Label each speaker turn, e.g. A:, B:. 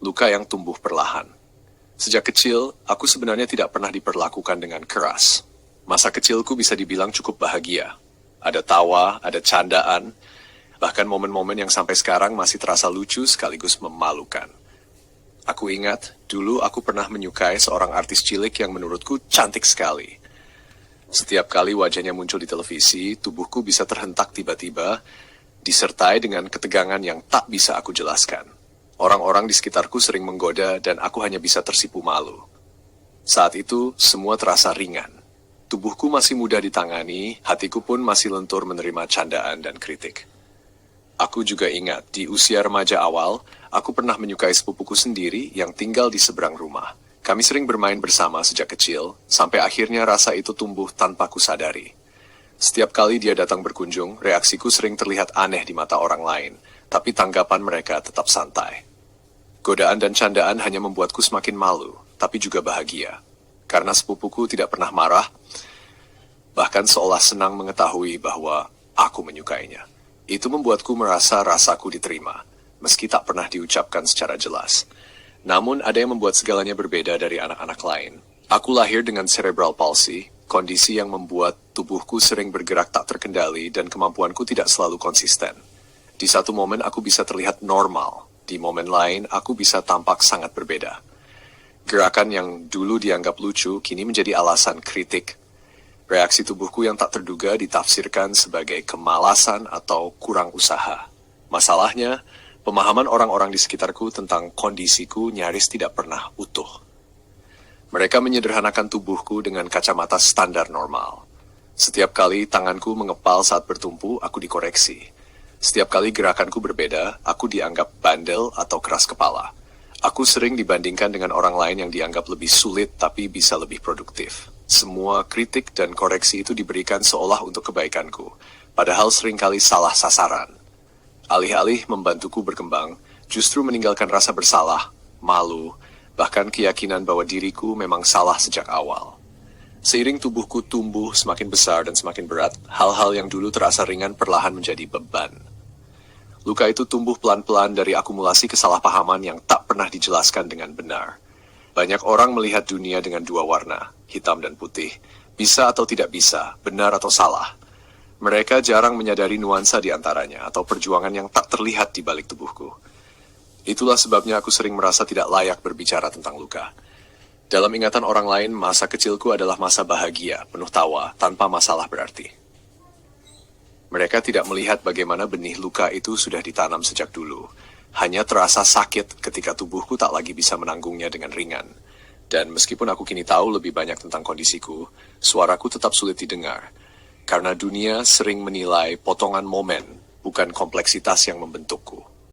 A: luka yang tumbuh perlahan. Sejak kecil, aku sebenarnya tidak pernah diperlakukan dengan keras. Masa kecilku bisa dibilang cukup bahagia. Ada tawa, ada candaan, bahkan momen-momen yang sampai sekarang masih terasa lucu sekaligus memalukan. Aku ingat, dulu aku pernah menyukai seorang artis cilik yang menurutku cantik sekali. Setiap kali wajahnya muncul di televisi, tubuhku bisa terhentak tiba-tiba, disertai dengan ketegangan yang tak bisa aku jelaskan. Orang-orang di sekitarku sering menggoda dan aku hanya bisa tersipu malu. Saat itu, semua terasa ringan. Tubuhku masih mudah ditangani, hatiku pun masih lentur menerima candaan dan kritik. Aku juga ingat, di usia remaja awal, aku pernah menyukai sepupuku sendiri yang tinggal di seberang rumah. Kami sering bermain bersama sejak kecil, sampai akhirnya rasa itu tumbuh tanpa kusadari. Setiap kali dia datang berkunjung, reaksiku sering terlihat aneh di mata orang lain, tapi tanggapan mereka tetap santai. Godaan dan candaan hanya membuatku semakin malu, tapi juga bahagia. Karena sepupuku tidak pernah marah, bahkan seolah senang mengetahui bahwa aku menyukainya. Itu membuatku merasa rasaku diterima, meski tak pernah diucapkan secara jelas. Namun ada yang membuat segalanya berbeda dari anak-anak lain. Aku lahir dengan cerebral palsy, kondisi yang membuat tubuhku sering bergerak tak terkendali dan kemampuanku tidak selalu konsisten. Di satu momen aku bisa terlihat normal, di momen lain aku bisa tampak sangat berbeda. Gerakan yang dulu dianggap lucu kini menjadi alasan kritik. Reaksi tubuhku yang tak terduga ditafsirkan sebagai kemalasan atau kurang usaha. Masalahnya, pemahaman orang-orang di sekitarku tentang kondisiku nyaris tidak pernah utuh. Mereka menyederhanakan tubuhku dengan kacamata standar normal. Setiap kali tanganku mengepal saat bertumpu, aku dikoreksi. Setiap kali gerakanku berbeda, aku dianggap bandel atau keras kepala. Aku sering dibandingkan dengan orang lain yang dianggap lebih sulit tapi bisa lebih produktif. Semua kritik dan koreksi itu diberikan seolah untuk kebaikanku, padahal seringkali salah sasaran. Alih-alih membantuku berkembang, justru meninggalkan rasa bersalah, malu, bahkan keyakinan bahwa diriku memang salah sejak awal. Seiring tubuhku tumbuh semakin besar dan semakin berat, hal-hal yang dulu terasa ringan perlahan menjadi beban. Luka itu tumbuh pelan-pelan dari akumulasi kesalahpahaman yang tak pernah dijelaskan dengan benar. Banyak orang melihat dunia dengan dua warna, hitam dan putih, bisa atau tidak bisa, benar atau salah. Mereka jarang menyadari nuansa di antaranya atau perjuangan yang tak terlihat di balik tubuhku. Itulah sebabnya aku sering merasa tidak layak berbicara tentang luka. Dalam ingatan orang lain, masa kecilku adalah masa bahagia, penuh tawa, tanpa masalah berarti. Mereka tidak melihat bagaimana benih luka itu sudah ditanam sejak dulu. Hanya terasa sakit ketika tubuhku tak lagi bisa menanggungnya dengan ringan. Dan meskipun aku kini tahu lebih banyak tentang kondisiku, suaraku tetap sulit didengar. Karena dunia sering menilai potongan momen, bukan kompleksitas yang membentukku.